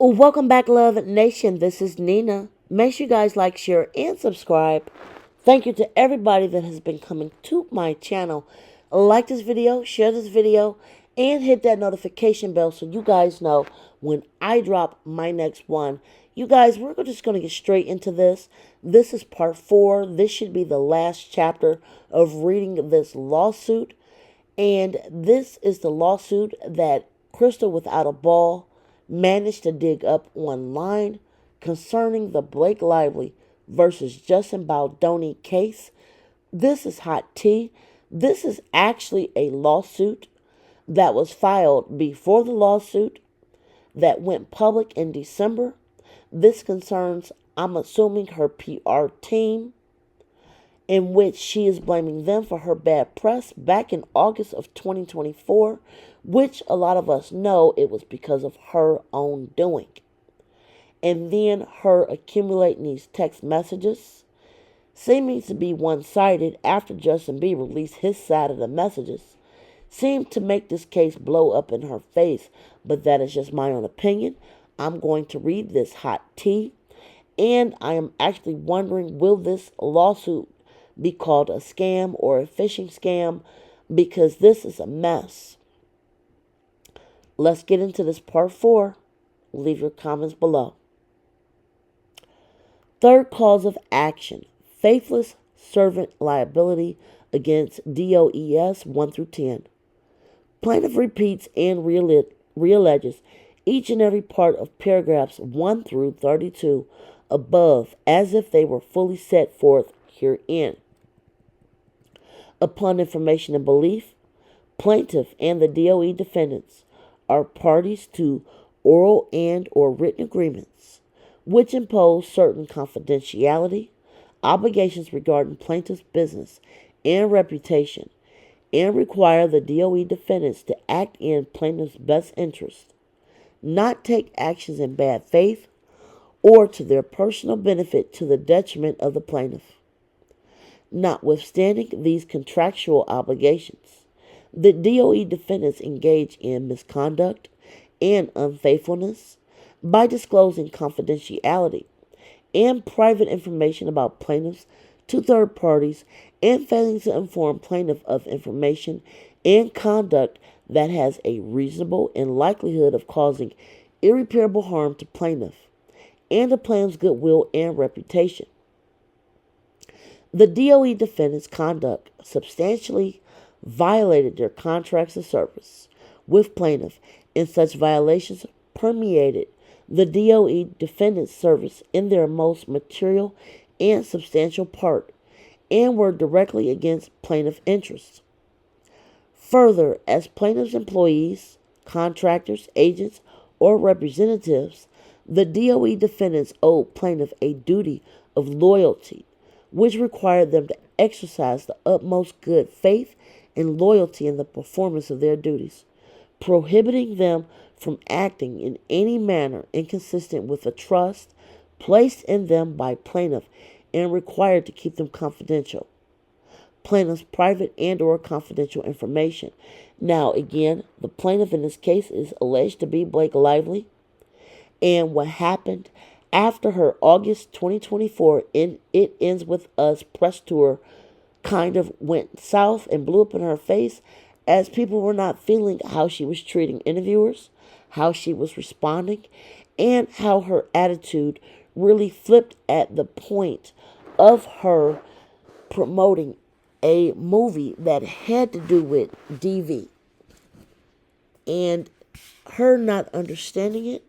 Welcome back, Love Nation. This is Nina. Make sure you guys like, share, and subscribe. Thank you to everybody that has been coming to my channel. Like this video, share this video, and hit that notification bell so you guys know when I drop my next one. You guys, we're just going to get straight into this. This is part 4. This should be the last chapter of reading this lawsuit. And this is the lawsuit that Crystal Without a Ball managed to dig up online concerning the Blake Lively versus Justin Baldoni case. This is hot tea. This is actually a lawsuit that was filed before the lawsuit that went public in December. This concerns, I'm assuming, her PR team, in which she is blaming them for her bad press back in August of 2024, which a lot of us know it was because of her own doing. And then her accumulating these text messages, seeming to be one-sided after Justin Bieber released his side of the messages, seemed to make this case blow up in her face. But that is just my own opinion. I'm going to read this hot tea, and I am actually wondering, will this lawsuit be called a scam or a phishing scam? Because this is a mess. Let's get into this part 4. Leave your comments below. Third cause of action: faithless servant liability against DOES 1 through 10. Plaintiff repeats and realleges each and every part of paragraphs 1 through 32 above as if they were fully set forth herein. Upon information and belief, plaintiff and the DOE defendants are parties to oral and or written agreements which impose certain confidentiality, obligations regarding plaintiff's business and reputation, and require the DOE defendants to act in plaintiff's best interest, not take actions in bad faith or to their personal benefit to the detriment of the plaintiff. Notwithstanding these contractual obligations, the DOE defendants engage in misconduct and unfaithfulness by disclosing confidentiality and private information about plaintiffs to third parties and failing to inform plaintiff of information and conduct that has a reasonable and likelihood of causing irreparable harm to plaintiff and the plaintiff's goodwill and reputation. The DOE defendants' conduct substantially violated their contracts of service with plaintiff, and such violations permeated the DOE defendants' service in their most material and substantial part, and were directly against plaintiff interests. Further, as plaintiff's employees, contractors, agents, or representatives, the DOE defendants owed plaintiff a duty of loyalty, which required them to exercise the utmost good faith and loyalty in the performance of their duties, prohibiting them from acting in any manner inconsistent with the trust placed in them by plaintiff and required to keep them confidential. Plaintiff's private and or confidential information. Now, again, the plaintiff in this case is alleged to be Blake Lively, and what happened after her August 2024 It Ends With Us press tour kind of went south and blew up in her face, as people were not feeling how she was treating interviewers, how she was responding, and how her attitude really flipped at the point of her promoting a movie that had to do with DV. And her not understanding it,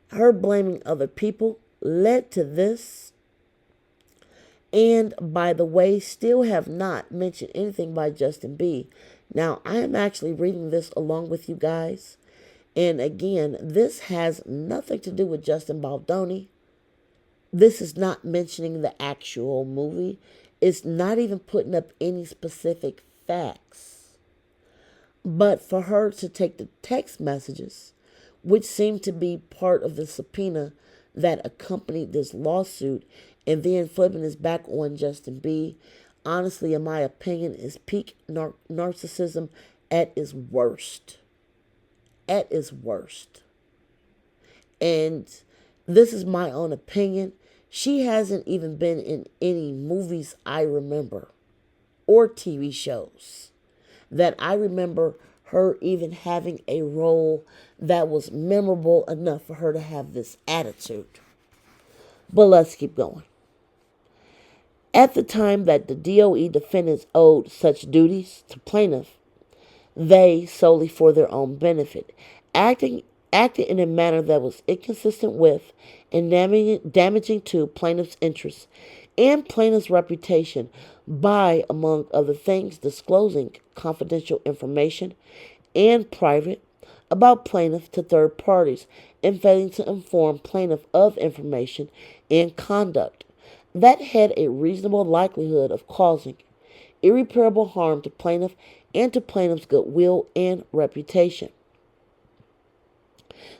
her blaming other people, led to this. And by the way, still have not mentioned anything by Justin B. Now, I am actually reading this along with you guys. And again, this has nothing to do with Justin Baldoni. This is not mentioning the actual movie. It's not even putting up any specific facts. But for her to take the text messages, which seem to be part of the subpoena that accompanied this lawsuit, and then flipping his back on Justin B, honestly, in my opinion, is peak narcissism at its worst. At its worst. And this is my own opinion. She hasn't even been in any movies I remember or TV shows that I remember her even having a role that was memorable enough for her to have this attitude. But let's keep going. At the time that the DOE defendants owed such duties to plaintiff, they, solely for their own benefit, acting acted in a manner that was inconsistent with and damaging to plaintiff's interests and plaintiff's reputation by, among other things, disclosing confidential information and private about plaintiff to third parties and failing to inform plaintiff of information and conduct that had a reasonable likelihood of causing irreparable harm to plaintiff and to plaintiff's goodwill and reputation.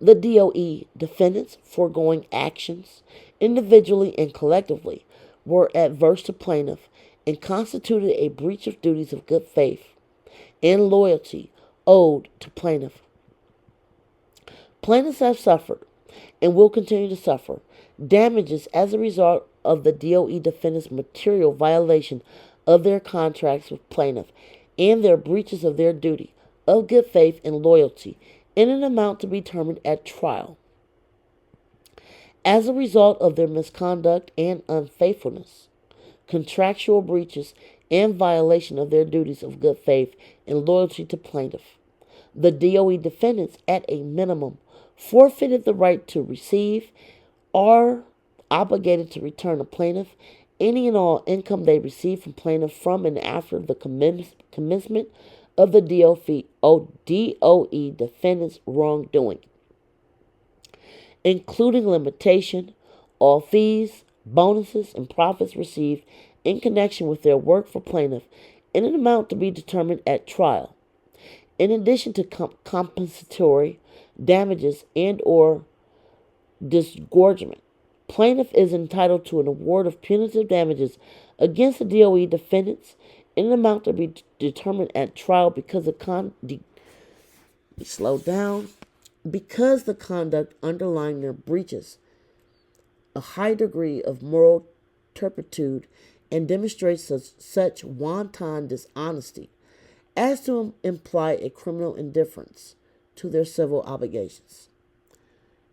The DOE defendants' foregoing actions, individually and collectively, were adverse to plaintiff and constituted a breach of duties of good faith and loyalty owed to plaintiff. Plaintiffs have suffered and will continue to suffer damages as a result of the DOE defendants' material violation of their contracts with plaintiff and their breaches of their duty of good faith and loyalty in an amount to be determined at trial. As a result of their misconduct and unfaithfulness, contractual breaches, and violation of their duties of good faith and loyalty to plaintiff, the DOE defendants, at a minimum, forfeited the right to receive, are obligated to return to plaintiff any and all income they receive from plaintiff from and after the commencement of the DOE defendant's wrongdoing, including limitation, all fees, bonuses, and profits received in connection with their work for plaintiff in an amount to be determined at trial, in addition to compensatory damages and or disgorgement. Plaintiff is entitled to an award of punitive damages against the DOE defendants in an amount to be determined at trial because the conduct underlying their breaches a high degree of moral turpitude and demonstrates such wanton dishonesty as to imply a criminal indifference to their civil obligations.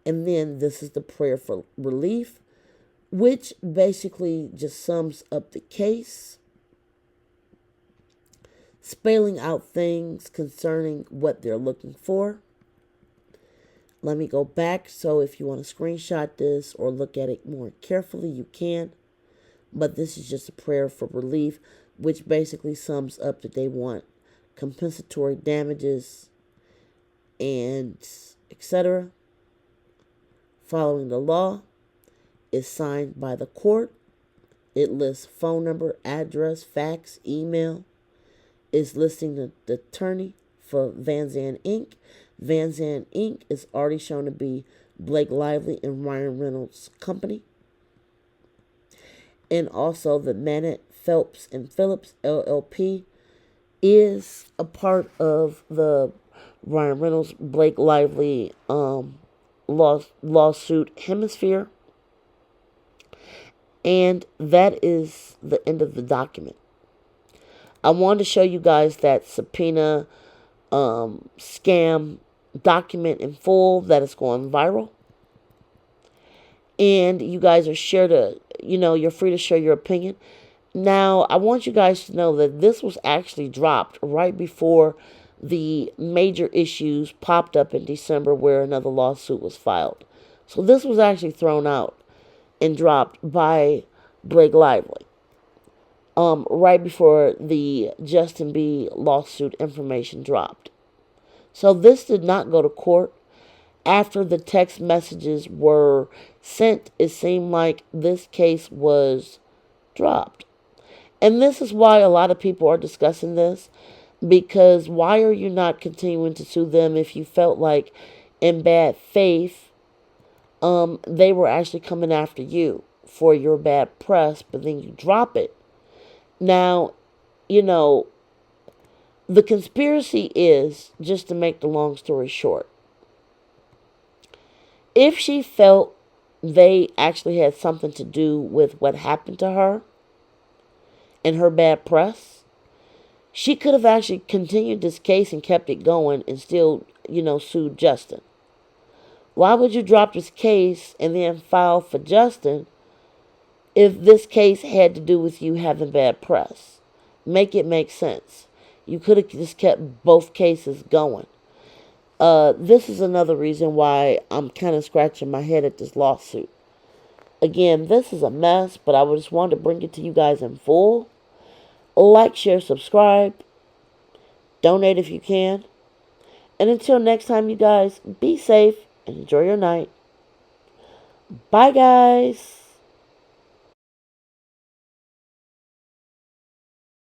And then this is the prayer for relief, which basically just sums up the case, spelling out things concerning what they're looking for. Let me go back, so if you want to screenshot this or look at it more carefully, you can. But this is just a prayer for relief, which basically sums up that they want compensatory damages and etc. Following the law is signed by the court. It lists phone number, address, fax, email. Is listing the attorney for Van Zandt Inc. Van Zandt Inc. is already shown to be Blake Lively and Ryan Reynolds' company. And also the Manette, Phelps, and Phillips LLP is a part of the Ryan Reynolds, Blake Lively lawsuit hemisphere. And that is the end of the document. I wanted to show you guys that subpoena scam document in full that is going viral. And you guys are you're free to share your opinion. Now, I want you guys to know that this was actually dropped right before the major issues popped up in December where another lawsuit was filed. So this was actually thrown out and dropped by Blake Lively right before the Justin B lawsuit information dropped. So this did not go to court. After the text messages were sent, it seemed like this case was dropped. And this is why a lot of people are discussing this, because why are you not continuing to sue them if you felt like in bad faith they were actually coming after you for your bad press, but then you drop it. Now, the conspiracy is, just to make the long story short, If she felt they actually had something to do with what happened to her and her bad press, she could have actually continued this case and kept it going and still, sued Justin. Why would you drop this case and then file for Justin if this case had to do with you having bad press? Make it make sense. You could have just kept both cases going. This is another reason why I'm kind of scratching my head at this lawsuit. Again, this is a mess, but I just wanted to bring it to you guys in full. Like, share, subscribe. Donate if you can. And until next time, you guys, be safe and enjoy your night. Bye, guys.